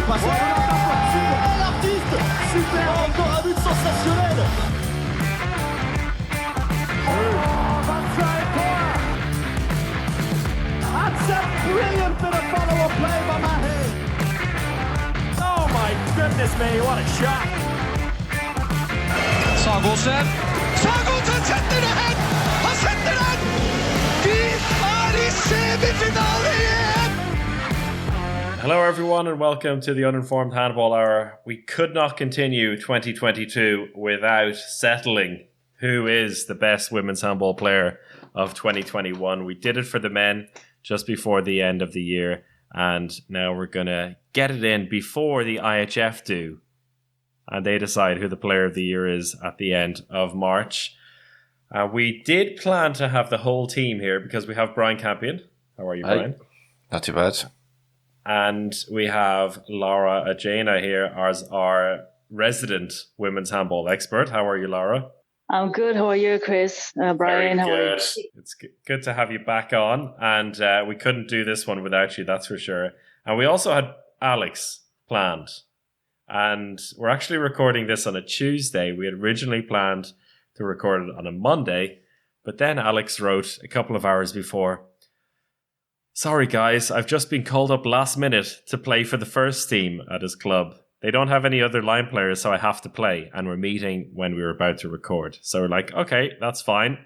passe l'artiste. Super, encore un but sensationnel. That's a brilliant bit of follow-up play by Mahe. Oh my goodness me, what a shot. Sagosen setter det hen! Han setter den! Vi i semifinale igjen! Hello everyone and welcome to the Uninformed Handball Hour. We could not continue 2022 without settling who is the best women's handball player of 2021. We did it for the men just before the end of the year, and now we're going to get it in before the IHF do, and they decide who the player of the year is at the end of March. We did plan to have the whole team here because we have Brian Campion. How are you, Brian? Not too bad. And we have Laura Agena here as our resident women's handball expert. How are you, Laura? I'm good. How are you, Chris? Brian, how are you? It's good to have you back on. And we couldn't do this one without you, that's for sure. And we also had Alex planned. And we're actually recording this on a Tuesday. We had originally planned to record it on a Monday. But then Alex wrote a couple of hours before, "Sorry guys, I've just been called up last minute to play for the first team at his club. They don't have any other line players, so I have to play. And we're meeting when we were about to record." So we're like, okay, that's fine.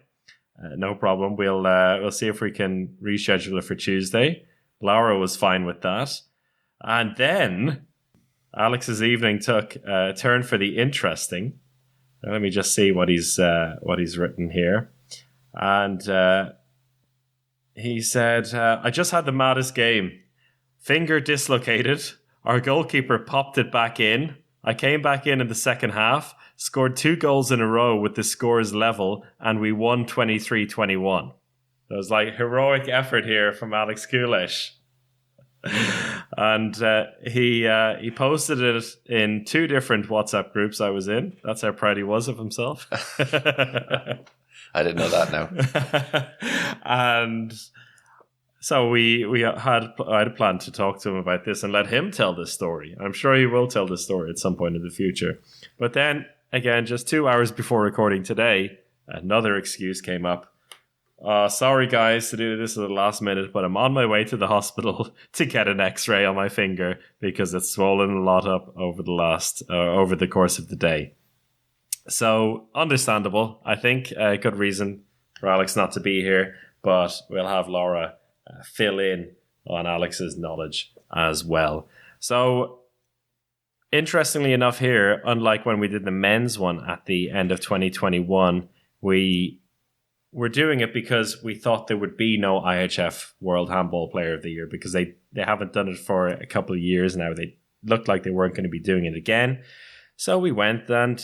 No problem. We'll see if we can reschedule it for Tuesday. Laura was fine with that. And then Alex's evening took a turn for the interesting. Now, let me just see what he's written here. And he said, "I just had the maddest game. Finger dislocated. Our goalkeeper popped it back in. I came back in the second half, scored 2 goals in a row with the scores level, and we won 23-21. It was like heroic effort here from Alex Kulesh. And he posted it in 2 different WhatsApp groups I was in. That's how proud he was of himself. I didn't know that now. And so I had a plan to talk to him about this and let him tell this story. I'm sure he will tell this story at some point in the future. But then, again, just 2 hours before recording today, another excuse came up. "Sorry guys to do this at the last minute, but I'm on my way to the hospital to get an x-ray on my finger because it's swollen a lot up over the course of the day." So, understandable. I think a good reason for Alex not to be here, but we'll have Laura fill in on Alex's knowledge as well. So, interestingly enough here, unlike when we did the men's one at the end of 2021, we were doing it because we thought there would be no IHF World Handball Player of the Year because they haven't done it for a couple of years now. They looked like they weren't going to be doing it again. So we went and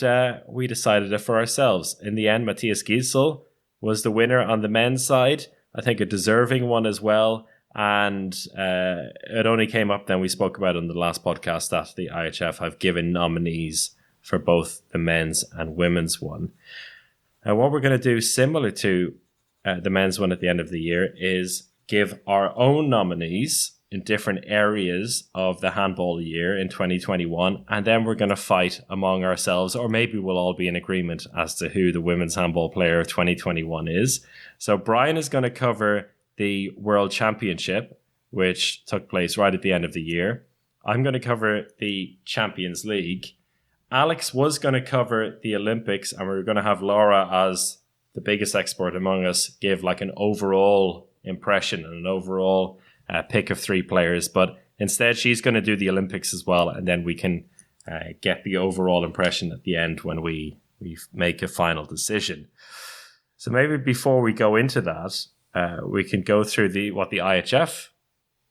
we decided it for ourselves. In the end, Mathias Gidsel was the winner on the men's side. I think a deserving one as well. And it only came up then, we spoke about on the last podcast, that the IHF have given nominees for both the men's and women's one. Now, what we're going to do, similar to the men's one at the end of the year, is give our own nominees in different areas of the handball year in 2021, and then we're going to fight among ourselves, or maybe we'll all be in agreement as to who the women's handball player of 2021 is. So Brian is going to cover the World Championship, which took place right at the end of the year. I'm going to cover the Champions League. Alex was going to cover the Olympics, and we're going to have Laura, as the biggest expert among us, give like an overall impression and an overall pick of 3 players. But instead, she's going to do the Olympics as well, and then we can get the overall impression at the end when we make a final decision. So maybe before we go into that, we can go through what the IHF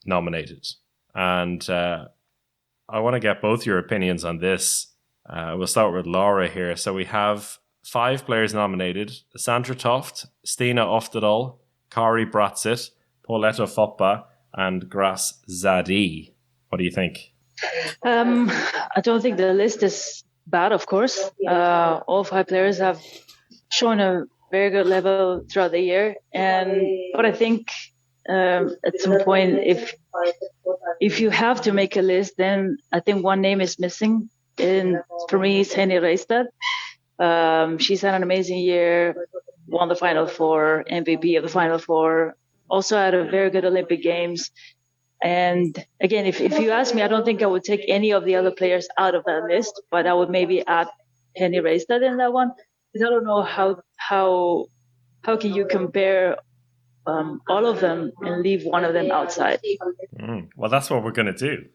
nominated. And I want to get both your opinions on this. We'll start with Laura here. So we have 5 players nominated: Sandra Toft, Stina Oftedal, Kari Bratzit, Pauletta Foppa, and Gras Zadi. What do you think? I don't think the list is bad, of course. All 5 players have shown a very good level throughout the year. But I think at some point, if you have to make a list, then I think one name is missing. And for me, it's Henny Reistad. She's had an amazing year, won the Final Four, MVP of the Final Four, also had a very good Olympic Games. And again, if you ask me, I don't think I would take any of the other players out of that list, but I would maybe add Henny Reistad in that one. Because I don't know how can you compare all of them and leave one of them outside. Well, that's what we're going to do.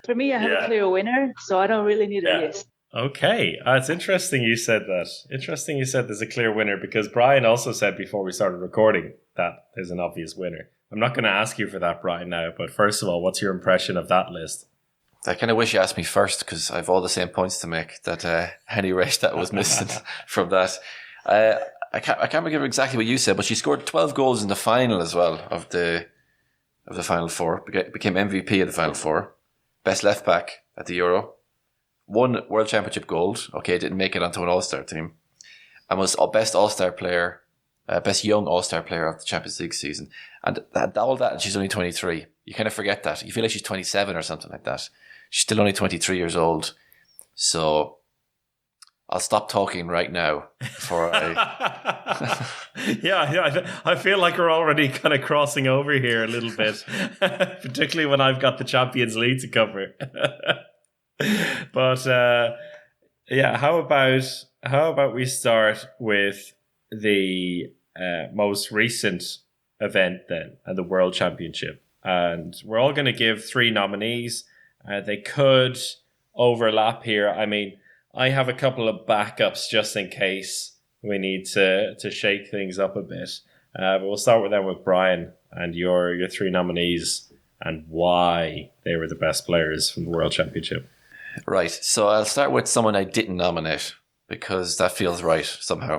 For me, I have a clear winner, so I don't really need a list. Okay. It's interesting you said that. Interesting you said there's a clear winner, because Brian also said before we started recording that there's an obvious winner. I'm not going to ask you for that, Brian, now, but first of all, what's your impression of that list? I kind of wish you asked me first, because I have all the same points to make that Henny Reistad was missing from that. I can't remember exactly what you said, but she scored 12 goals in the final as well of the Final Four. Became MVP of the Final Four. Best left back at the Euro. Won World Championship gold. Okay, didn't make it onto an All-Star team. And was best All-Star player, best young All-Star player of the Champions League season. And all that, and she's only 23. You kind of forget that. You feel like she's 27 or something like that. She's still only 23 years old. So I'll stop talking right now before I... I feel like we're already kind of crossing over here a little bit, particularly when I've got the Champions League to cover. But how about we start with the most recent event then, and the World Championship, and we're all going to give 3 nominees. They could overlap here. I mean, I have a couple of backups just in case we need to shake things up a bit. But we'll start with Brian and your 3 nominees and why they were the best players from the World Championship. Right. So I'll start with someone I didn't nominate, because that feels right somehow.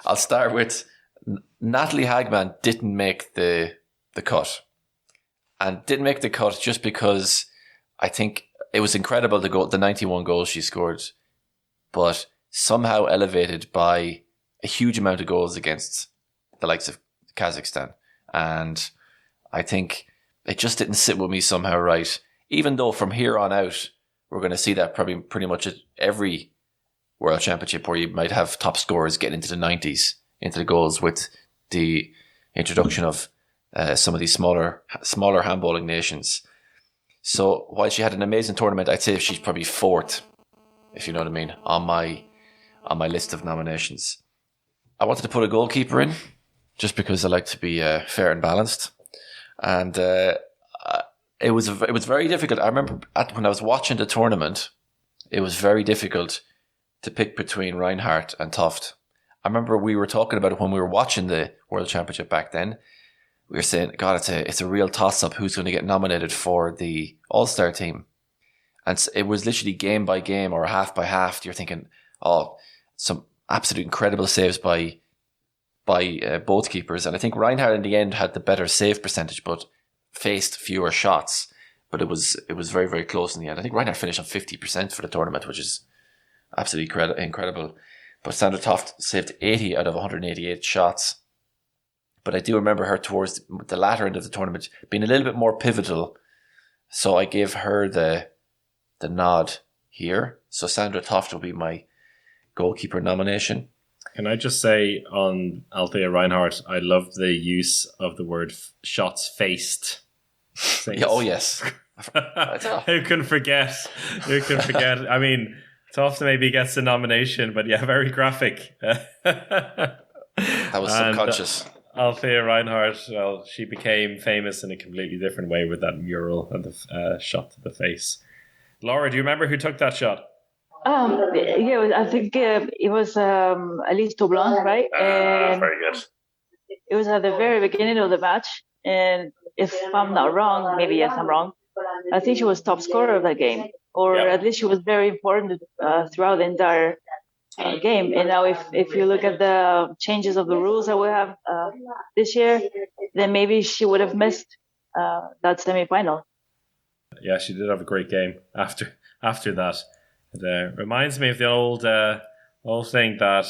I'll start with Natalie Hagman didn't make the cut. And didn't make the cut just because I think it was incredible, the 91 goals she scored, but somehow elevated by a huge amount of goals against the likes of Kazakhstan. And I think it just didn't sit with me somehow right. Even though from here on out, we're going to see that probably pretty much at every World Championship where you might have top scorers getting into the 90s, into the goals, with the introduction of some of these smaller handballing nations. So while she had an amazing tournament, I'd say she's probably 4th, if you know what I mean, on my list of nominations. I wanted to put a goalkeeper in, just because I like to be fair and balanced. And it was very difficult. I remember when I was watching the tournament, it was very difficult to pick between Reinhardt and Toft. I remember we were talking about it when we were watching the World Championship back then. We were saying, God, it's a real toss-up who's going to get nominated for the All-Star team. And it was literally game by game or half by half. You're thinking, some absolute incredible saves by both keepers. And I think Reinhardt in the end had the better save percentage, but faced fewer shots. But it was very, very close in the end. I think Reinhardt finished on 50% for the tournament, which is absolutely incredible. But Sandra Toft saved 80 out of 188 shots. But I do remember her towards the latter end of the tournament being a little bit more pivotal. So I gave her the nod here. So Sandra Toft will be my goalkeeper nomination. Can I just say on Althea Reinhardt, I love the use of the word shots faced. Yeah, oh, yes. Who can forget? I mean, Toft maybe gets the nomination, but yeah, very graphic. That was subconscious. Althea Reinhardt, well, she became famous in a completely different way with that mural and the shot to the face. Laura, do you remember who took that shot? I think it was Alice Toblon, right? And very good. It was at the very beginning of the match, and if I'm not wrong, maybe yes, I'm wrong, I think she was top scorer of that game, or at least she was very important throughout the entire game. And now if you look at the changes of the rules that we have this year, then maybe she would have missed that semi-final. Yeah, she did have a great game after that. It reminds me of the old thing that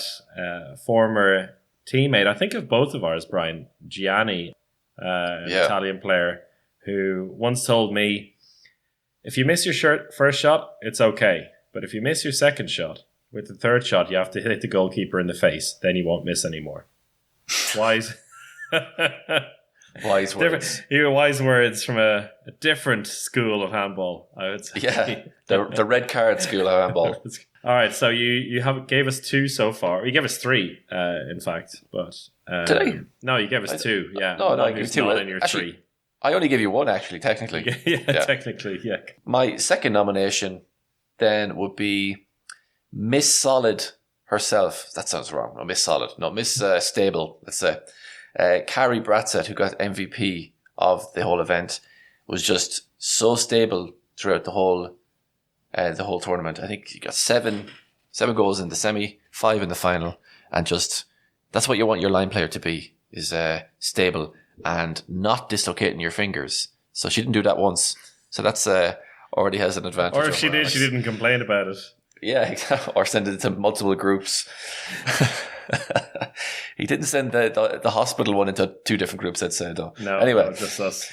former teammate, I think of both of ours, Brian, Gianni, an Italian player, who once told me, if you miss your first shot, it's okay. But if you miss your second shot, with the third shot, you have to hit the goalkeeper in the face. Then you won't miss anymore. Wise. Wise words. Wise words from a different school of handball, I would say. Yeah, the red card school of handball. All right, so you gave us 2 so far. You gave us 3, in fact. But did I? No, you gave us 2. Yeah, no, I gave 2. Not in your actually, 3. I only gave you 1, actually, technically. Yeah, technically, yeah. My second nomination then would be Miss Solid herself. That sounds wrong. No, Miss Solid. No, Miss Stable, let's say. Carrie Bradsett, who got MVP of the whole event, was just so stable throughout the whole tournament. I think he got 7 goals in the semi, 5 in the final, and just that's what you want your line player to be, is stable and not dislocating your fingers. So she didn't do that once. So that's already has an advantage. Or if she did, she didn't complain about it. Yeah, or send it to multiple groups. He didn't send the hospital one into 2 different groups, I'd say, though. No, anyway, no, just us.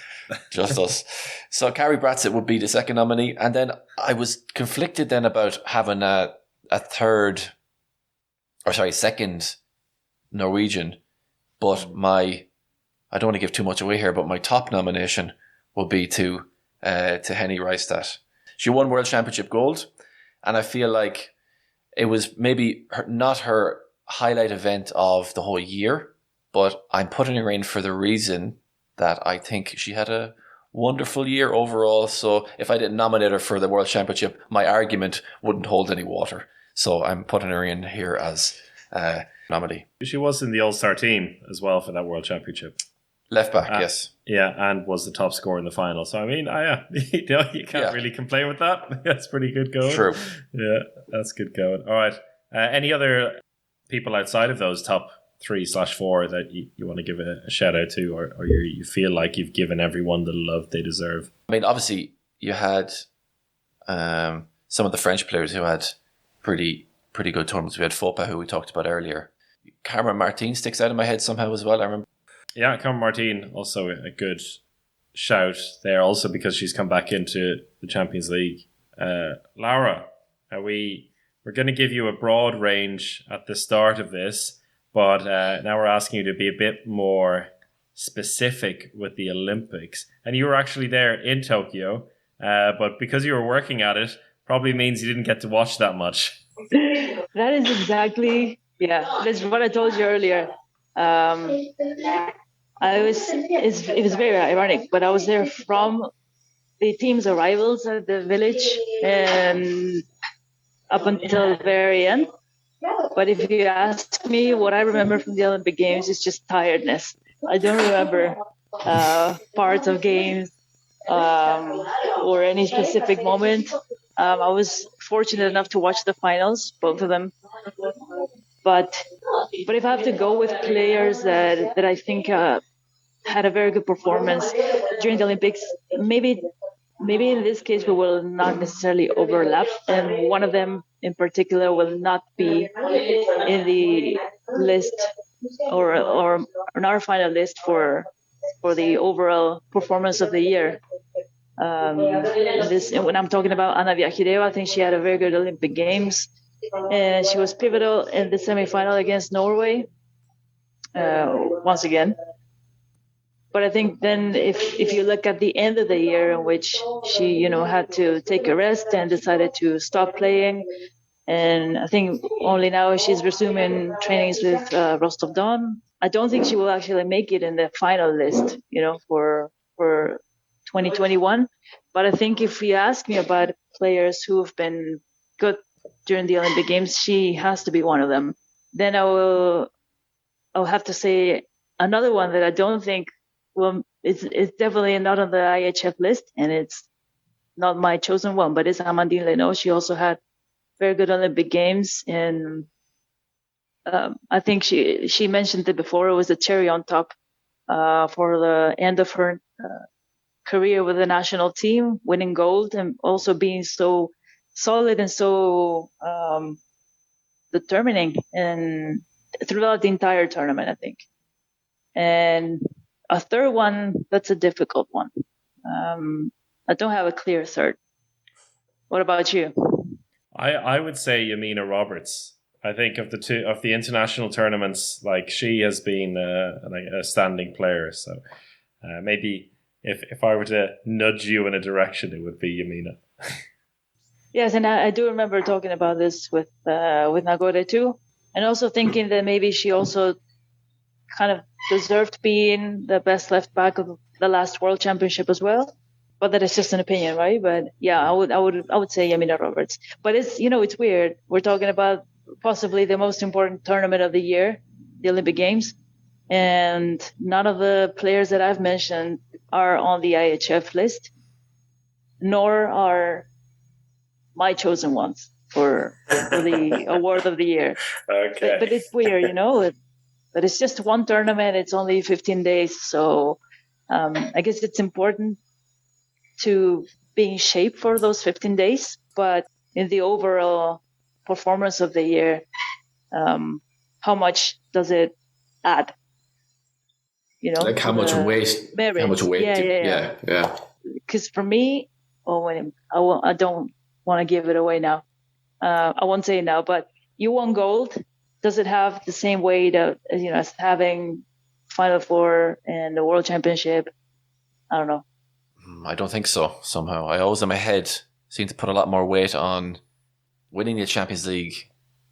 Just us. So Carrie Bradsett would be the second nominee. And then I was conflicted then about having a second Norwegian. But I don't want to give too much away here, but my top nomination will be to Henny Reistad. She won World Championship gold. And I feel like it was maybe not her highlight event of the whole year, but I'm putting her in for the reason that I think she had a wonderful year overall. So if I didn't nominate her for the World Championship, my argument wouldn't hold any water. So I'm putting her in here as nominee. She was in the All-Star team as well for that World Championship. Left back, yes. Yeah, and was the top scorer in the final. So, I mean, you can't really complain with that. That's pretty good going. True. Yeah, that's good going. All right. Any other people outside of those top 3/4 that you want to give a shout out to, or you feel like you've given everyone the love they deserve? I mean, obviously, you had some of the French players who had pretty good tournaments. We had Fopa, who we talked about earlier. Cameron Martin sticks out in my head somehow as well, I remember. Yeah, Cameron Martin, also a good shout there, also because she's come back into the Champions League. Laura, we're going to give you a broad range at the start of this, but now we're asking you to be a bit more specific with the Olympics. And you were actually there in Tokyo, but because you were working at it, probably means you didn't get to watch that much. That is exactly, that's what I told you earlier. It was very ironic, but I was there from the team's arrivals at the village and up until the very end. But if you ask me what I remember from the Olympic Games, it's just tiredness. I don't remember parts of games or any specific moment. I was fortunate enough to watch the finals, both of them. But if I have to go with players that I think had a very good performance during the Olympics, maybe in this case we will not necessarily overlap, and one of them in particular will not be in the list or in our final list for the overall performance of the year. When I'm talking about Anna Viajideva, I think she had a very good Olympic Games. And she was pivotal in the semifinal against Norway once again. But I think then if you look at the end of the year in which she, had to take a rest and decided to stop playing, and I think only now she's resuming trainings with Rostov Don. I don't think she will actually make it in the final list, for 2021. But I think if you ask me about players who have been good during the Olympic Games, she has to be one of them. Then I'll have to say another one that I don't think it's definitely not on the IHF list, and it's not my chosen one, but it's Amandine Leno. She also had very good Olympic Games, and I think she mentioned it before. It was a cherry on top for the end of her career with the national team, winning gold and also being so solid and so determining in throughout the entire tournament, I think. And a third one, that's a difficult one. I don't have a clear third. What about you? I would say Yamina Roberts. I think of the international tournaments, like she has been a standing player. So maybe if I were to nudge you in a direction, it would be Yamina. Yes, and I do remember talking about this with Nagore too, and also thinking that maybe she also kind of deserved being the best left back of the last World Championship as well. But that is just an opinion, right? But yeah, I would say Yamina Roberts. But it's weird. We're talking about possibly the most important tournament of the year, the Olympic Games, and none of the players that I've mentioned are on the IHF list, nor are my chosen ones for the award of the year. Okay. But it's weird, but it's just one tournament. It's only 15 days. So I guess it's important to be in shape for those 15 days. But in the overall performance of the year, how much does it add? Like how much weight? Merit. How much weight? Yeah. Because for me, I don't want to give it away now. I won't say it now, but you won gold. Does it have the same weight as having Final Four and the World Championship? I don't know. I don't think so. Somehow, I always in my head seem to put a lot more weight on winning the Champions League.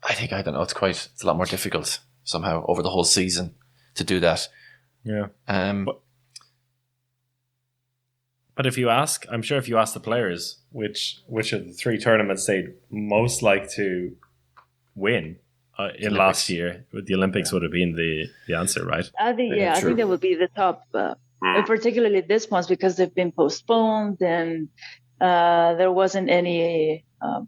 I don't know. It's a lot more difficult somehow over the whole season to do that. Yeah. But if you ask the players which of the three tournaments they'd most like to win in last year, the Olympics would have been the answer, right? I think that would be the top, and particularly this ones because they've been postponed and there wasn't any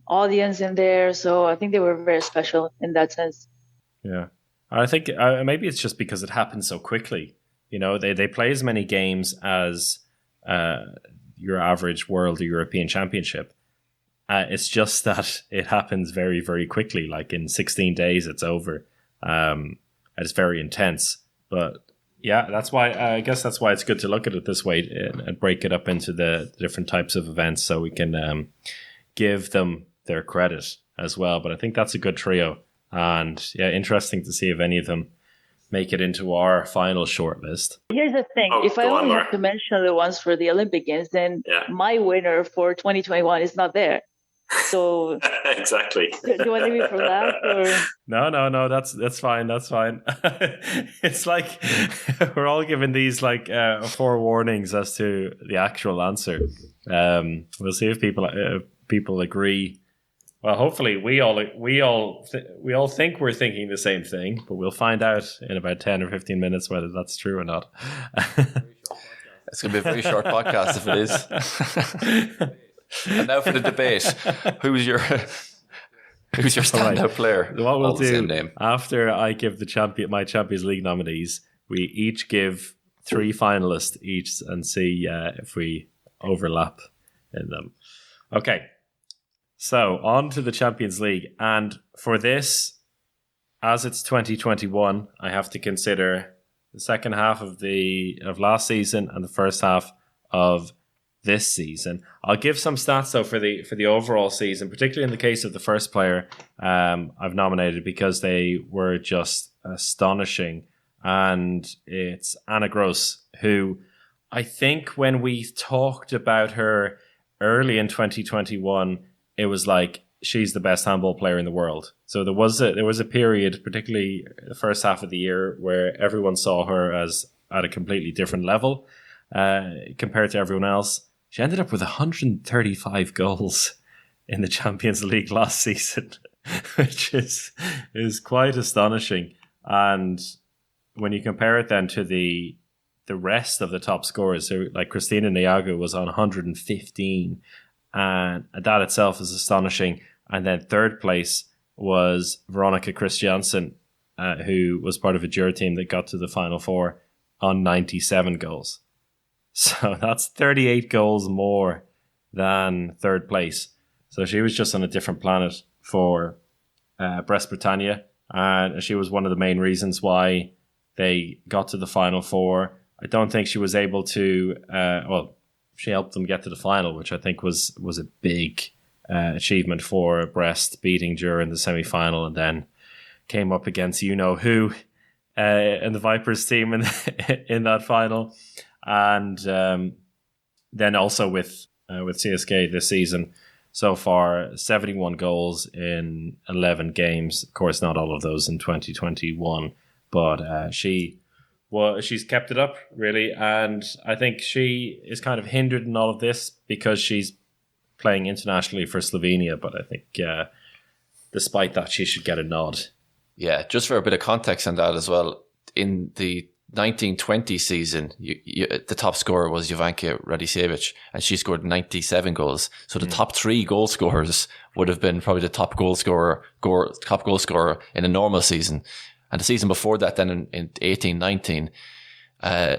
audience in there, so I think they were very special in that sense. Yeah, I think maybe it's just because it happened so quickly. They play as many games as your average world or European championship. It's just that it happens very, very quickly. Like in 16 days, it's over. And it's very intense. But yeah, that's why it's good to look at it this way and break it up into the different types of events so we can give them their credit as well. But I think that's a good trio. And yeah, interesting to see if any of them make it into our final shortlist. Here's the thing. If I only have to mention the ones for the Olympic Games, then my winner for 2021 is not there. So exactly. Do you want to leave me for that? Or? No. That's fine. That's fine. It's like we're all given these like forewarnings as to the actual answer. We'll see if people agree. Well, hopefully we all think we're thinking the same thing, but we'll find out in about 10 or 15 minutes whether that's true or not. It's going to be a very short podcast if it is. And now for the debate. Who's your standout player? What we'll do after I give my Champions League nominees, we each give 3 finalists each and see if we overlap in them. Okay. So, on to the Champions League. And for this, as it's 2021, I have to consider the second half of last season and the first half of this season. I'll give some stats, though, for the overall season, particularly in the case of the first player I've nominated because they were just astonishing. And it's Anna Gross, who I think when we talked about her early in 2021, it was like she's the best handball player in the world. So there was a period, particularly the first half of the year, where everyone saw her as at a completely different level compared to everyone else. She ended up with 135 goals in the Champions League last season, which is quite astonishing. And when you compare it then to the rest of the top scorers, so like Christina Niago was on 115. And that itself is astonishing. And then third place was Veronica Christiansen, who was part of a Jura team that got to the Final Four on 97 goals. So that's 38 goals more than third place. So she was just on a different planet for Brest Bretagne. and she was one of the main reasons why they got to the Final Four. I don't think she was able to, she helped them get to the final, which I think was a big achievement for Brest, beating Jura in the semi-final, and then came up against you-know-who in the Vipers team in that final. And then also with CSK this season, so far, 71 goals in 11 games. Of course, not all of those in 2021, but she's kept it up, really. And I think she is kind of hindered in all of this because she's playing internationally for Slovenia. But I think despite that, she should get a nod. Yeah, just for a bit of context on that as well, in the 1920 season, the top scorer was Jovanka Radicevic, and she scored 97 goals. So the top three goal scorers would have been probably the top goal scorer in a normal season. And the season before that, then in 18-19,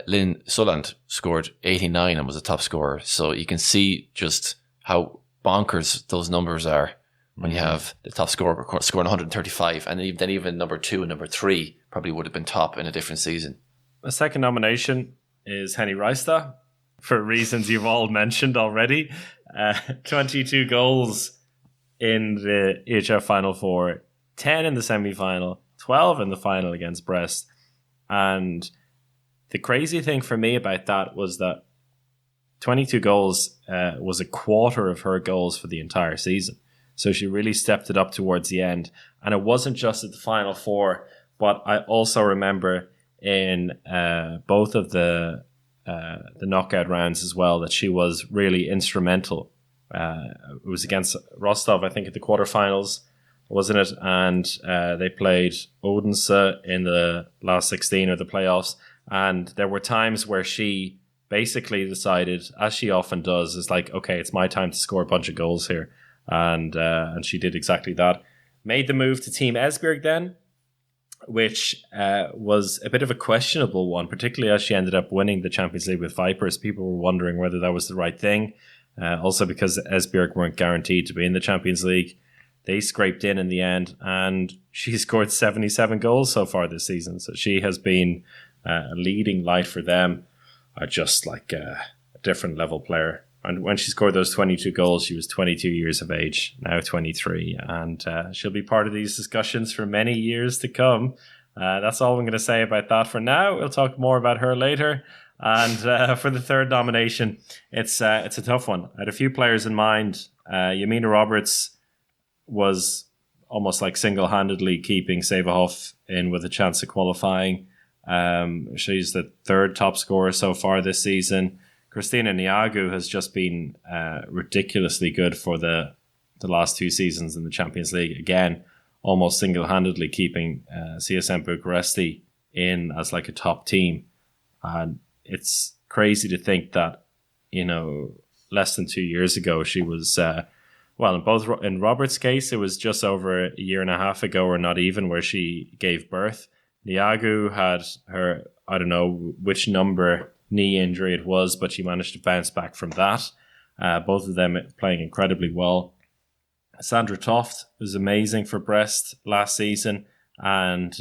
Lynn Sulland scored 89 and was a top scorer. So you can see just how bonkers those numbers are when you have the top scorer scoring 135, and then even number 2 and number 3 probably would have been top in a different season. A second nomination is Henny Reistad, for reasons you've all mentioned already. 22 goals in the EHF Final Four, 10 in the semi-final, 12 in the final against Brest. And the crazy thing for me about that was that 22 goals was a quarter of her goals for the entire season. So she really stepped it up towards the end. And it wasn't just at the Final Four, but I also remember in both of the knockout rounds as well that she was really instrumental. It was against Rostov, I think, at the quarterfinals, wasn't it? And they played Odense in the last 16 of the playoffs. And there were times where she basically decided, as she often does, is like, okay, it's my time to score a bunch of goals here. And she did exactly that. Made the move to Team Esbjerg then, which was a bit of a questionable one, particularly as she ended up winning the Champions League with Vipers. People were wondering whether that was the right thing. Also because Esbjerg weren't guaranteed to be in the Champions League. They scraped in the end, and she scored 77 goals so far this season. So she has been a leading light for them, just like a different level player. And when she scored those 22 goals, she was 22 years of age, now 23. And she'll be part of these discussions for many years to come. That's all I'm going to say about that for now. We'll talk more about her later. And for the third nomination, it's a tough one. I had a few players in mind. Yamina Roberts was almost like single-handedly keeping Severhoff in with a chance of qualifying. She's the third top scorer so far this season. Christina Niagu has just been ridiculously good for the last 2 seasons in the Champions League. Again, almost single-handedly keeping CSM Bucuresti in as like a top team. And it's crazy to think that, less than 2 years ago, she was, in Robert's case, it was just over a year and a half ago, or not even, where she gave birth. Niagu had her, I don't know which number knee injury it was, but she managed to bounce back from that. Both of them playing incredibly well. Sandra Toft was amazing for Brest last season and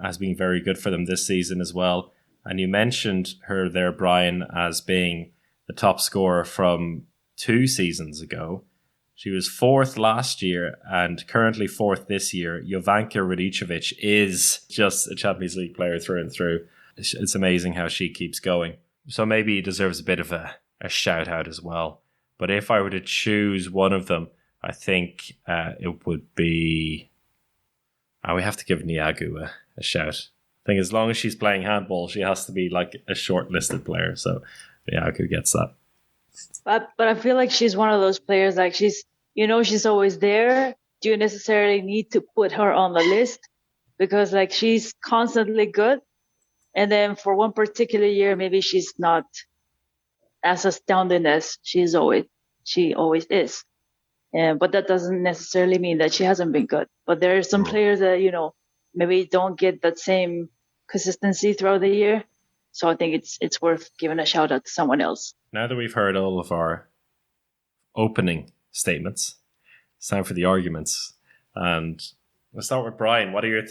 has been very good for them this season as well. And you mentioned her there, Brian, as being the top scorer from 2 seasons ago. She was 4th last year and currently 4th this year. Jovanka Radicevic is just a Champions League player through and through. It's amazing how she keeps going. So maybe he deserves a bit of a shout out as well. But if I were to choose one of them, I think it would be... we have to give Niagu a shout. I think as long as she's playing handball, she has to be like a shortlisted player. So Niagu gets that. But I feel like she's one of those players, like she's always there. Do you necessarily need to put her on the list? Because like she's constantly good. And then for one particular year, maybe she's not as astounding as she always is. But that doesn't necessarily mean that she hasn't been good. But there are some players that, maybe don't get that same consistency throughout the year. So I think it's worth giving a shout out to someone else. Now that we've heard all of our opening statements, it's time for the arguments. And We'll start with Brian. What are your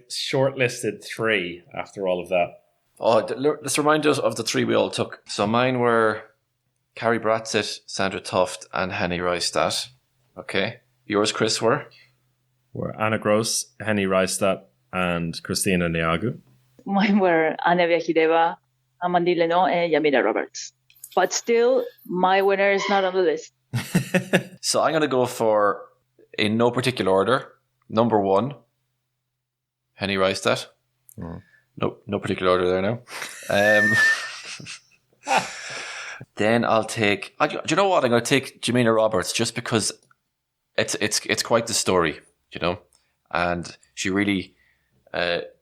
shortlisted three after all of that? Oh, let's remind us of the three we all took. So mine were Carrie Bradsett, Sandra Tuft, and Henny Rystad. Okay. Yours, Chris, were Anna Gross, Henny Rystad, and Christina Niagu. Mine were Anna Vyakideva, Amandine Leno, and Yamina Roberts. But still, my winner is not on the list. So I'm going to go for, in no particular order, number 1, Henny Rystad. No particular order there now. Then I'll take. Do you know what? I'm going to take Jamina Roberts just because it's quite the story, you know, and she really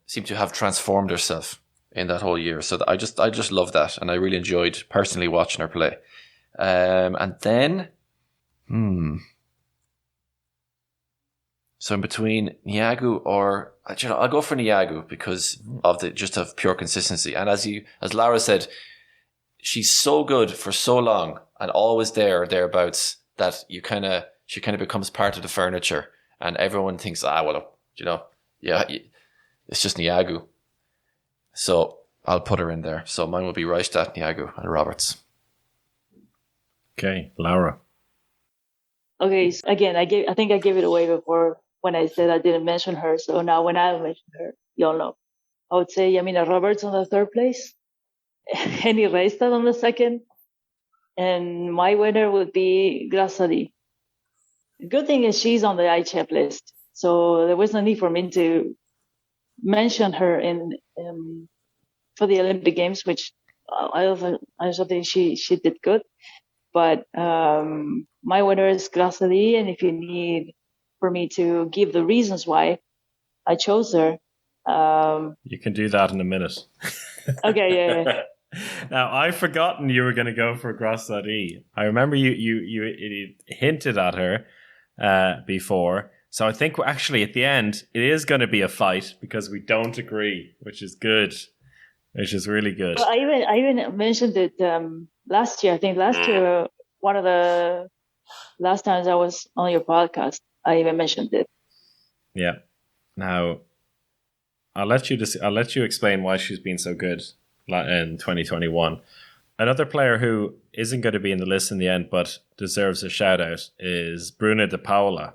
seemed to have transformed herself in that whole year. So I just love that, and I really enjoyed personally watching her play. And then, so in between Niagu or I'll go for Niagu because of of pure consistency. And as Laura said, she's so good for so long and always thereabouts that she kind of becomes part of the furniture, and everyone thinks, it's just Niagu. So I'll put her in there. So mine will be Rystad, Niagu, and Roberts. Okay, Laura. Okay, so again, I think I gave it away before when I said I didn't mention her. So now when I mention her, you'll know. I would say Yamina Roberts on the third place, Henny Rystad on the second, and my winner would be Grassadi. The good thing is she's on the ICHEP list, so there was no need for me to mention her in for the Olympic Games, which I also think she did good. But my winner is Grassadi, and if you need for me to give the reasons why I chose her, you can do that in a minute. Okay, yeah. Now, I've forgotten you were going to go for Grassadi. I remember you hinted at her before. So I think actually at the end, it is going to be a fight because we don't agree, which is good. Which is really good. Well, I even mentioned it last year. I think last year, one of the last times I was on your podcast, I even mentioned it. Yeah. Now, I'll let you explain why she's been so good in 2021. Another player who isn't going to be in the list in the end, but deserves a shout out, is Bruna de Paula,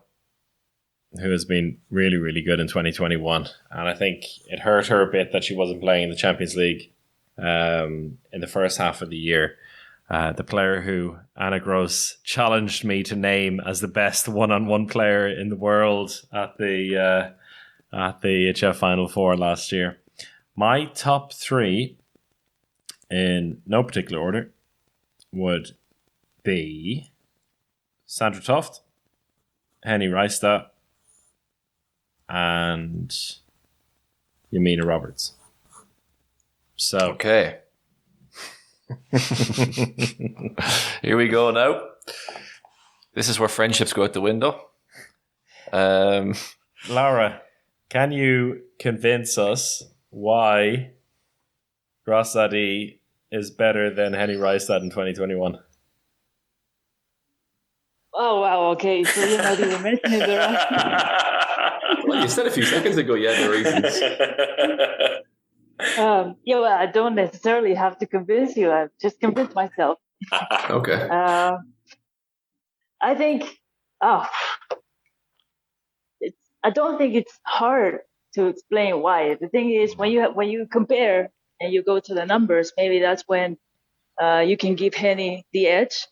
who has been really, really good in 2021. And I think it hurt her a bit that she wasn't playing in the Champions League in the first half of the year. The player who Anna Gross challenged me to name as the best one-on-one player in the world at the HF Final Four last year. My top three, in no particular order, would be Sandra Tuft, Henny Rystad, and Yamina Roberts. So okay. Here we go now. This is where friendships go out the window. Laura, can you convince us why Grassadi is better than Henny Rystad in 2021? Oh, wow. Okay. So you're not even mentioning the rest. Well, you said a few seconds ago, the reasons. Well, I don't necessarily have to convince you. I've just convinced myself. Okay. I think, I don't think it's hard to explain why. The thing is, when you compare and you go to the numbers, maybe that's when you can give Henny the edge,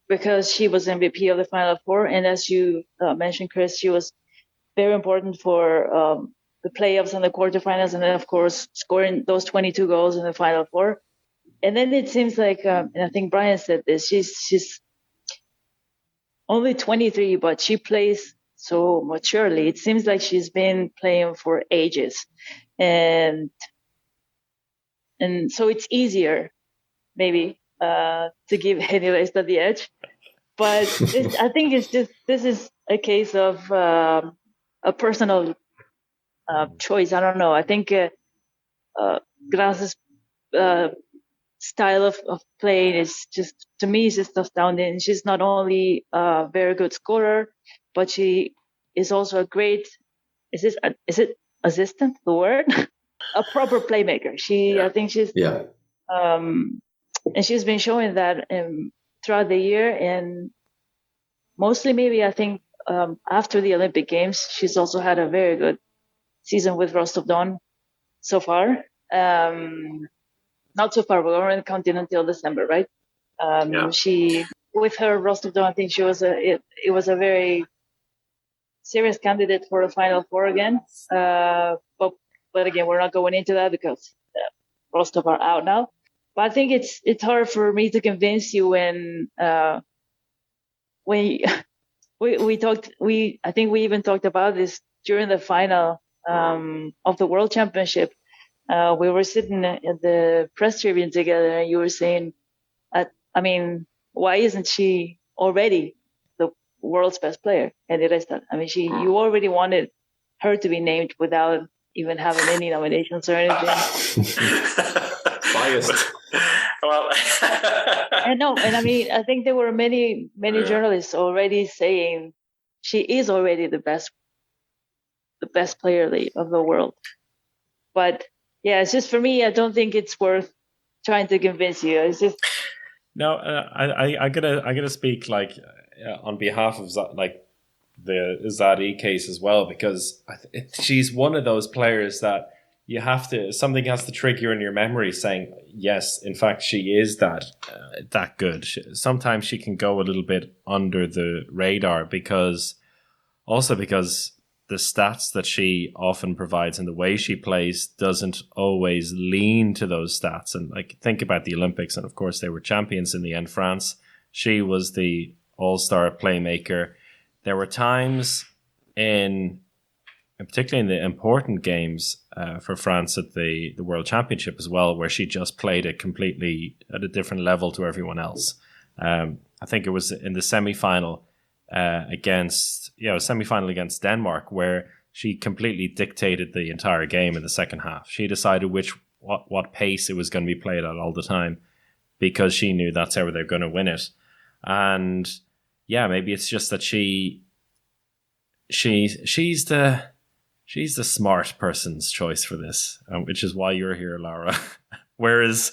because she was MVP of the Final Four, and as you mentioned, Chris, she was very important for the playoffs and the quarterfinals, and then of course scoring those 22 goals in the Final Four. And then it seems like, and I think Brian said this, she's only 23, but she plays so maturely. It seems like she's been playing for ages, and so it's easier maybe to give Henny Rystad the edge. But I think it's just, this is a case of a personal choice. I don't know. I think Grass's style of playing is just, to me, is just astounding. She's not only a very good scorer, but she is also a great is it assistant, the word? A proper playmaker. I think she's, and she's been showing that throughout the year, and mostly maybe I think after the Olympic Games, she's also had a very good season with Rostov-Don so far. Not so far, but we're only counting until December, right? She, with her Rostov-Don, I think it was a very serious candidate for the Final Four again. But again, we're not going into that because Rostov are out now. But I think it's hard for me to convince you when we talked. I think we even talked about this during the final of the World Championship. We were sitting at the press tribune together, and you were saying, I mean, why isn't she already the world's best player? And I mean, you already wanted her to be named without even having any nominations or anything. Biased. Well, and I mean, I think there were many journalists already saying she is already the best player of the world. But yeah, it's just for me. I don't think it's worth trying to convince you. It's just no. I'm gonna speak on behalf of the Zadie case as well, because she's one of those players that something has to trigger in your memory saying, yes, in fact, she is that good. Sometimes she can go a little bit under the radar because the stats that she often provides and the way she plays doesn't always lean to those stats. And think about the Olympics, and of course they were champions in the end, France. She was the all-star playmaker. There were times particularly in the important games for France at the World Championship as well, where she just played it completely at a different level to everyone else. I think it was in the semi-final against Denmark, where she completely dictated the entire game in the second half. She decided what pace it was going to be played at all the time, because she knew that's how they're going to win it. And yeah, maybe it's just that she's the smart person's choice for this, which is why you're here, Laura. Whereas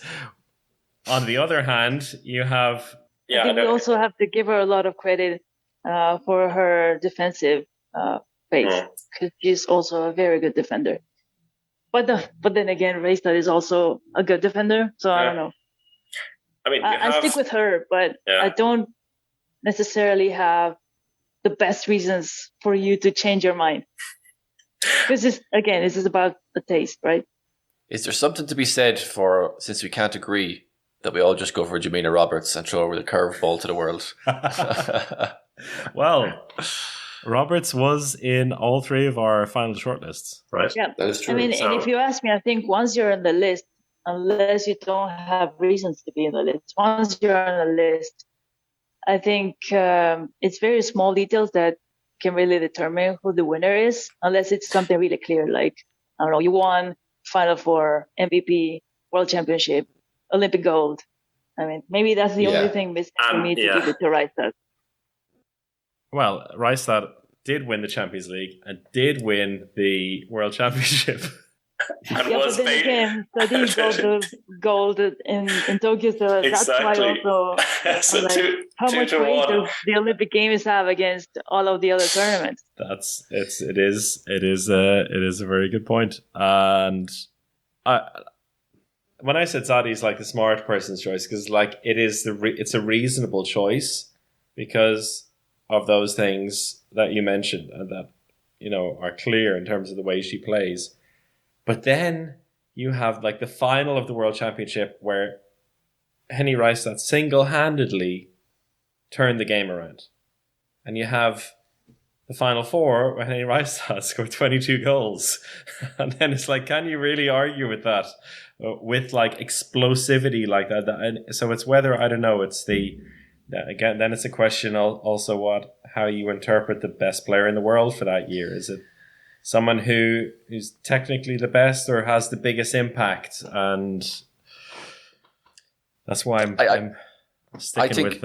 on the other hand, you have... I think we also have to give her a lot of credit for her defensive pace, because she's also a very good defender. But then again, Reistad is also a good defender, so I don't know. I mean, I stick with her, but I don't necessarily have the best reasons for you to change your mind. This is about the taste, right? Is there something to be said for, since we can't agree, that we all just go for Jamina Roberts and throw over the curveball to the world? Well, Roberts was in all three of our final shortlists. Right. Yeah, that is true. I mean, and if you ask me, I think once you're on the list, unless you don't have reasons to be in the list, once you're on the list, I think it's very small details that can really determine who the winner is, unless it's something really clear, like, I don't know, you won Final Four, MVP, World Championship, Olympic gold. I mean, maybe that's the only thing missing for me to give it to Reistad. Well, Reistad did win the Champions League and did win the World Championship. And but then again, so did gold in Tokyo, so that's why also So how much weight does the Olympic Games have against all of the other tournaments? It is a very good point. And when I said Zadie's like the smart person's choice, because it's a reasonable choice because of those things that you mentioned and that are clear in terms of the way she plays. But then you have the final of the World Championship where Henny Reistad single-handedly turned the game around. And you have the Final Four where Henny Reistad scored 22 goals. And then it's can you really argue with that? With explosivity like that? And so it's whether, I don't know, it's again, then it's a question also how you interpret the best player in the world for that year. Is it someone who's technically the best or has the biggest impact? And that's why I'm sticking with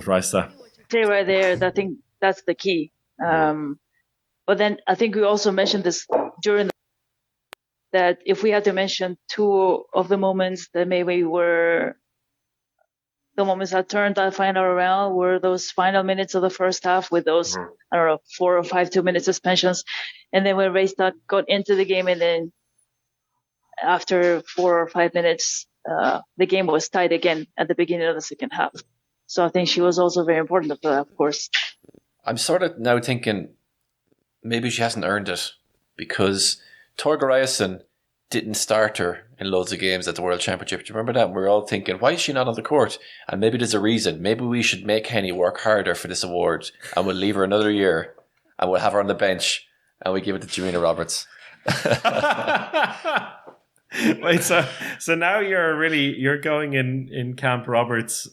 Reistad. Stay right there. I think that's the key. But But then I think we also mentioned this during that if we had to mention two of the moments that maybe were the moments that turned that final around were those final minutes of the first half with those, I don't know, 4 or 5 2-minute suspensions. And then when Reistad got into the game, and then after 4 or 5 minutes, the game was tied again at the beginning of the second half. So I think she was also very important for that, of course. I'm sort of now thinking maybe she hasn't earned it because Torgeir Eliasson didn't start her in loads of games at the World Championship. Do you remember that? We're all thinking, why is she not on the court? And maybe there's a reason. Maybe we should make Henny work harder for this award, and we'll leave her another year, and we'll have her on the bench, and we give it to Jamina Roberts. Wait, so now you're going in Camp Roberts,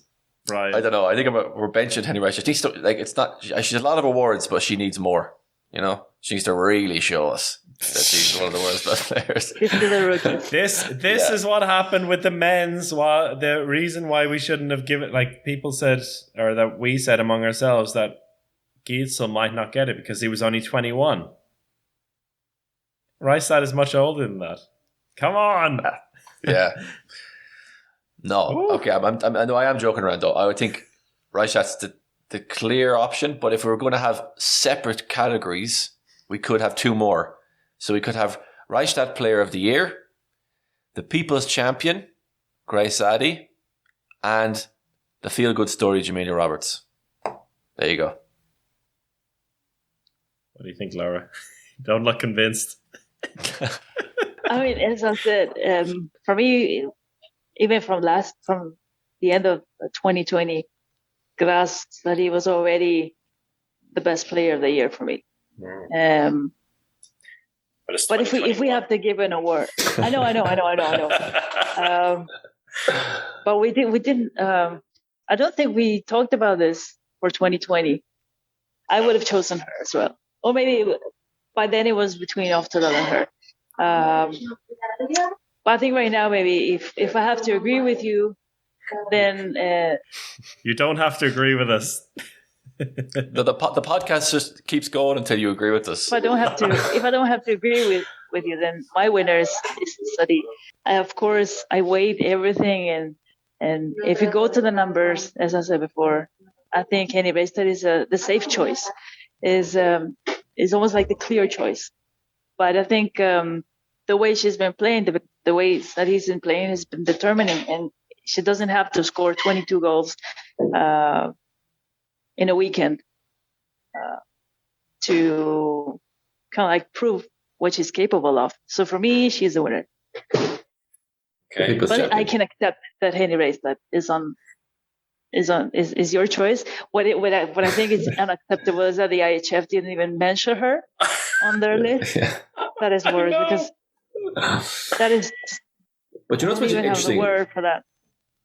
right? I don't know. I think we're benching Henny Rice. She needs to, it's not. She has a lot of awards, but she needs more. You know, she needs to really show us that she's one of the world's best players. This is what happened with the men's. The reason why we shouldn't have given, like people said, or that we said among ourselves, that Gidsel might not get it because he was only 21. Reistad is much older than that. Come on. Yeah. No. Ooh. Okay. I know I am joking around though. I would think Reistad's the clear option, but if we were going to have separate categories, we could have two more. So we could have Reistad Player of the Year, the People's Champion, Grace Addy, and the Feel Good Story, Jamina Roberts. There you go. What do you think, Laura? Don't look convinced. I mean, as I said, for me, even from the end of 2020, Gras that he was already the best player of the year for me. But if we have to give an award, I know. But we didn't. I don't think we talked about this for 2020. I would have chosen her as well, or maybe by then it was between Oftedal and her. But I think right now, maybe if I have to agree with you, then you don't have to agree with us. The podcast just keeps going until you agree with us. If I don't have to agree with you, then my winner is Sadi. Of course, I weighed everything, and if you go to the numbers, as I said before, I think Henny Reistad is the safe choice. Is almost like the clear choice. But I think the way she's been playing, the way that he's been playing has been determining, and she doesn't have to score 22 goals in a weekend to kind of like prove what she's capable of. So for me, she's the winner. Okay, but I can accept that Henny Reistad is your choice. What I think is unacceptable is that the IHF didn't even mention her on their list. Yeah. That is worse because that is. But you know what's interesting? Have the word for that.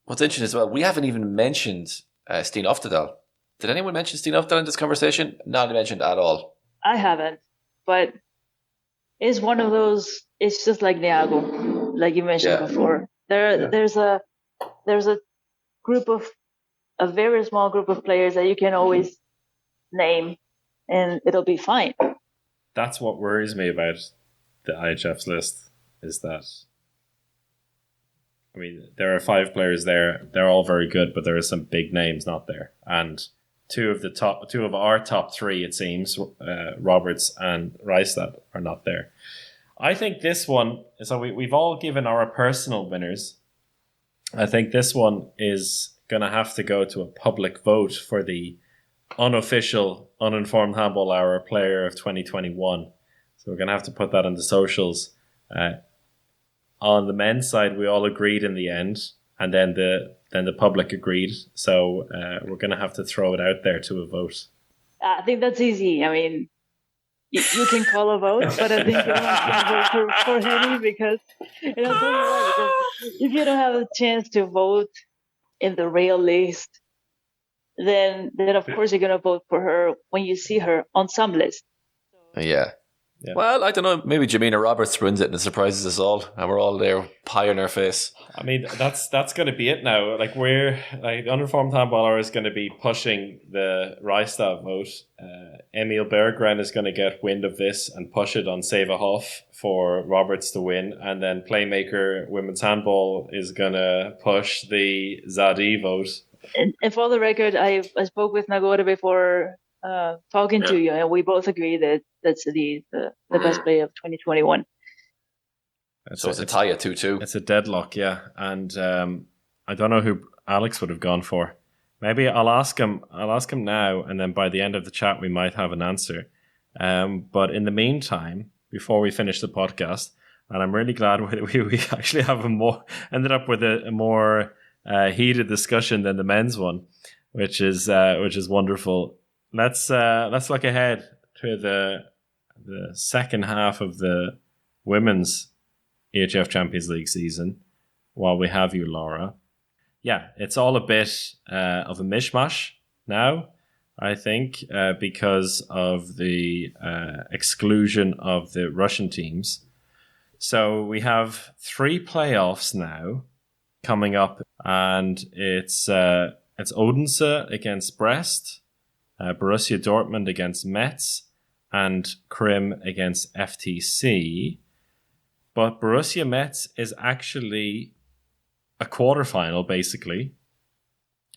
What's interesting as well, we haven't even mentioned Steen Oftedal. Did anyone mention Steen Oftedal in this conversation? Not mentioned at all. I haven't, but it's one of those. It's just like Niago, like you mentioned before. There's a group of a very small group of players that you can always name, and it'll be fine. That's what worries me about the IHF's list. Is that, I mean, there are 5 players there. They're all very good, but there are some big names not there. And two of our top 3, it seems, Roberts and Reistad, are not there. I think this one, so we've all given our personal winners. I think this one is going to have to go to a public vote for the unofficial, uninformed Handball Hour Player of 2021. So we're going to have to put that on the socials. On the men's side, we all agreed in the end, and then the public agreed. So we're going to have to throw it out there to a vote. I think that's easy. I mean, you can call a vote, but I think you have to vote for Henny because I'll tell you why. Because if you don't have a chance to vote in the real list, then of course you're going to vote for her when you see her on some list. Yeah. Yeah. Well, I don't know. Maybe Jamina Roberts wins it and it surprises us all, and we're all there pie on our face. I mean, that's going to be it now. Like the uninformed handballer is going to be pushing the Reichstag vote. Emil Berggren is going to get wind of this and push it on Seva Hoff for Roberts to win, and then Playmaker Women's Handball is going to push the Zadie vote. And for the record, I spoke with Nagore before talking to you, and we both agree that that's the best play of 2021. So it's a tie at 2-2. It's a deadlock, yeah. And I don't know who Alex would have gone for. Maybe I'll ask him now, and then by the end of the chat we might have an answer. But in the meantime, before we finish the podcast, and I'm really glad we actually have ended up with a more heated discussion than the men's one, which is wonderful. Let's look ahead to the second half of the women's EHF Champions League season while we have you, Laura. Yeah, it's all a bit of a mishmash now, I think, because of the exclusion of the Russian teams. So we have 3 playoffs now coming up, and it's Odense against Brest, Borussia Dortmund against Metz, and Krim against FTC. But Borussia Metz is actually a quarterfinal, basically,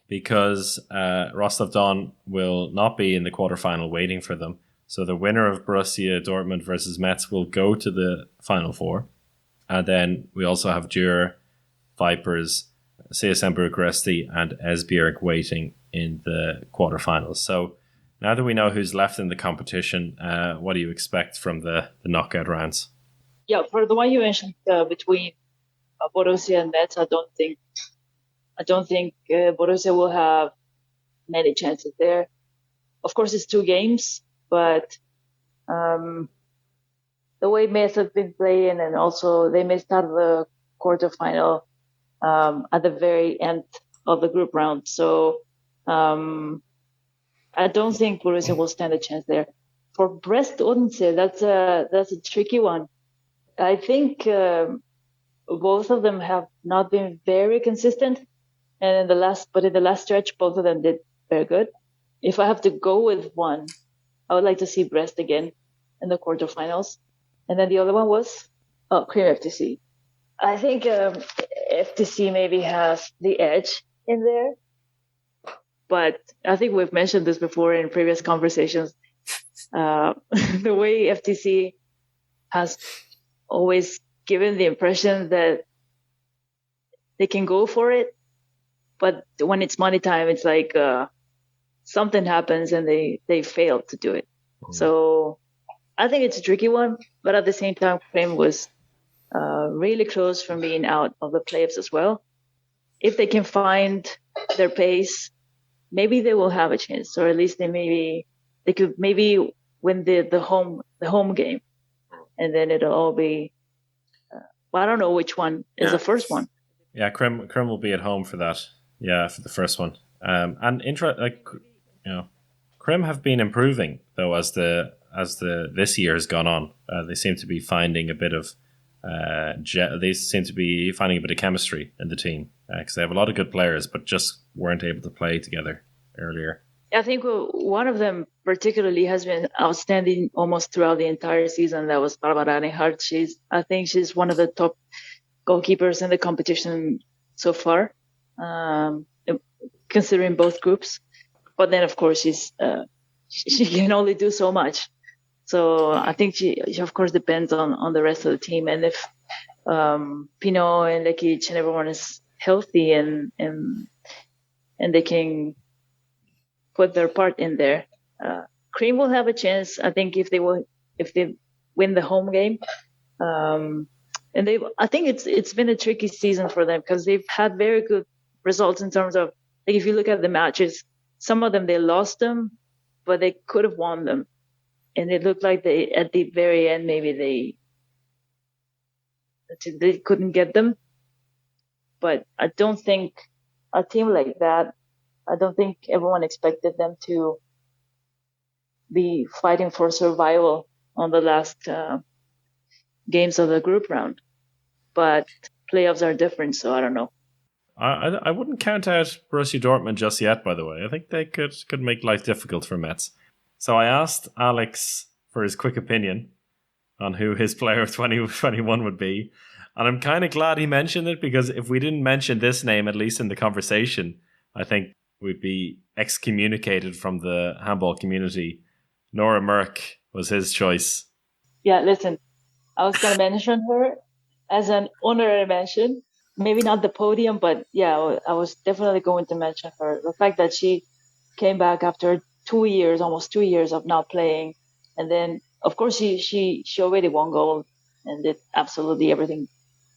because Rostov-Don will not be in the quarterfinal waiting for them. So the winner of Borussia Dortmund versus Metz will go to the Final Four. And then we also have Dürr, Vipers, CSM Bucharesti, and Esbjerg waiting in the quarterfinals. So now that we know who's left in the competition, what do you expect from the knockout rounds? Yeah, for the one you mentioned between Borussia and Metz, I don't think Borussia will have many chances there. Of course, it's 2 games, but the way Metz have been playing, and also they may start the quarterfinal at the very end of the group round. So I don't think Borussia will stand a chance there. For Brest Odense, that's a tricky one. I think both of them have not been very consistent, and in the last stretch, both of them did very good. If I have to go with one, I would like to see Brest again in the quarterfinals, and then the other one was Krim FTC. I think FTC maybe has the edge in there, but I think we've mentioned this before in previous conversations. The way FTC has always given the impression that they can go for it, but when it's money time, it's like something happens and they fail to do it. So I think it's a tricky one, but at the same time, Krim was really close from being out of the playoffs as well. If they can find their pace, maybe they will have a chance, or at least they could maybe win the home game, and then it'll all be. I don't know which one is the first one. Yeah, Krim will be at home for that. Yeah, for the first one. And Krim have been improving though as this year has gone on. They seem to be finding a bit of chemistry in the team because they have a lot of good players, but just weren't able to play together earlier. I think one of them particularly has been outstanding almost throughout the entire season. That was Barbara Reinhardt. I think she's one of the top goalkeepers in the competition so far, considering both groups. But then, of course, she can only do so much. So I think she of course depends on the rest of the team. And if Pino and Lekic and everyone is healthy and they can put their part in there, Krim will have a chance. I think if they win the home game, and I think it's been a tricky season for them because they've had very good results in terms of, like, if you look at the matches, some of them they lost them, but they could have won them, and it looked like at the very end maybe they couldn't get them. But I don't think a team like that, I don't think everyone expected them to be fighting for survival on the last games of the group round. But playoffs are different, so I don't know. I wouldn't count out Borussia Dortmund just yet, by the way. I think they could make life difficult for Metz. So I asked Alex for his quick opinion on who his player of 2021 would be. And I'm kind of glad he mentioned it, because if we didn't mention this name, at least in the conversation, I think we'd be excommunicated from the handball community. Nora Merck was his choice. Yeah, listen, I was going to mention her as an honorary mention. Maybe not the podium, but yeah, I was definitely going to mention her. The fact that she came back after almost 2 years of not playing. And then, of course, she already won gold and did absolutely everything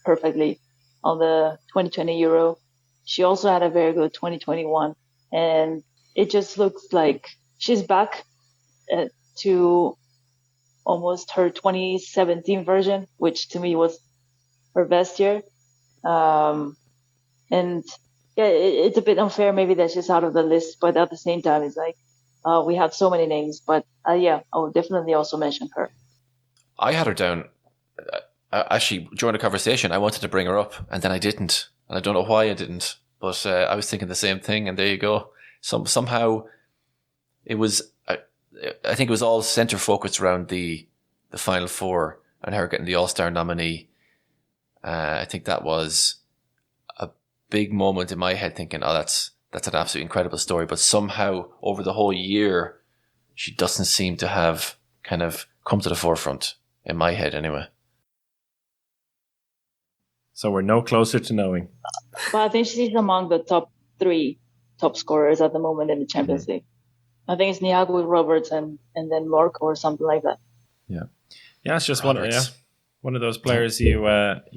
perfectly on the 2020 Euro. She also had a very good 2021. And it just looks like she's back to almost her 2017 version, which to me was her best year. And yeah, it's a bit unfair maybe that she's out of the list, but at the same time, it's like we have so many names. But yeah, I would definitely also mention her. I had her down. Actually, during the conversation, I wanted to bring her up, and then I didn't. And I don't know why I didn't. But I was thinking the same thing, and there you go. Somehow, it was. I think it was all centre focused around the Final Four and her getting the All-Star nominee. I think that was a big moment in my head, thinking, "Oh, that's an absolutely incredible story." But somehow, over the whole year, she doesn't seem to have kind of come to the forefront in my head, anyway. So we're no closer to knowing. But I think she's among the top 3 top scorers at the moment in the Champions League. I think it's Niago, Roberts, and then Mork or something like that. Yeah, it's just one of those players you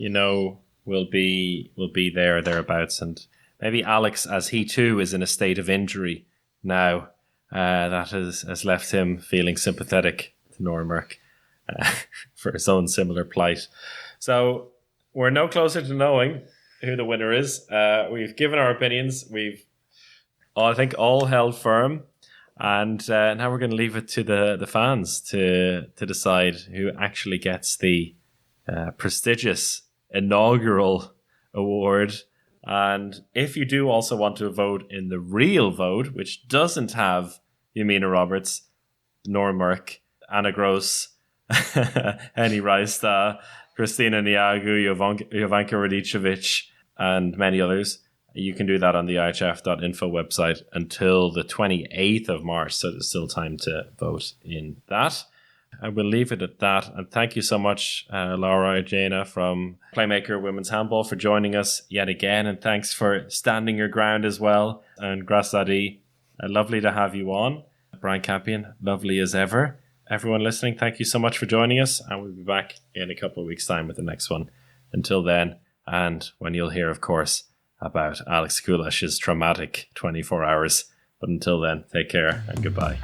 know will be there or thereabouts, and maybe Alex, as he too is in a state of injury now, that has left him feeling sympathetic to Nora Merck for his own similar plight. So we're no closer to knowing who the winner is. We've given our opinions. We've, I think, all held firm. And now we're going to leave it to the fans to decide who actually gets the prestigious inaugural award. And if you do also want to vote in the real vote, which doesn't have Yamina Roberts, Nora Merck, Anna Gross, Henny Reista, Kristina Niagu, Jovanka Radicevic, and many others, you can do that on the ihf.info website until the 28th of March. So there's still time to vote in that. I will leave it at that. And thank you so much, Laura Agena from Playmaker Women's Handball, for joining us yet again. And thanks for standing your ground as well. And Grasadi, lovely to have you on. Brian Campion, lovely as ever. Everyone listening, thank you so much for joining us. And we'll be back in a couple of weeks' time with the next one. Until then, and when you'll hear, of course, about Alex Kulash's traumatic 24 hours. But until then, take care and goodbye.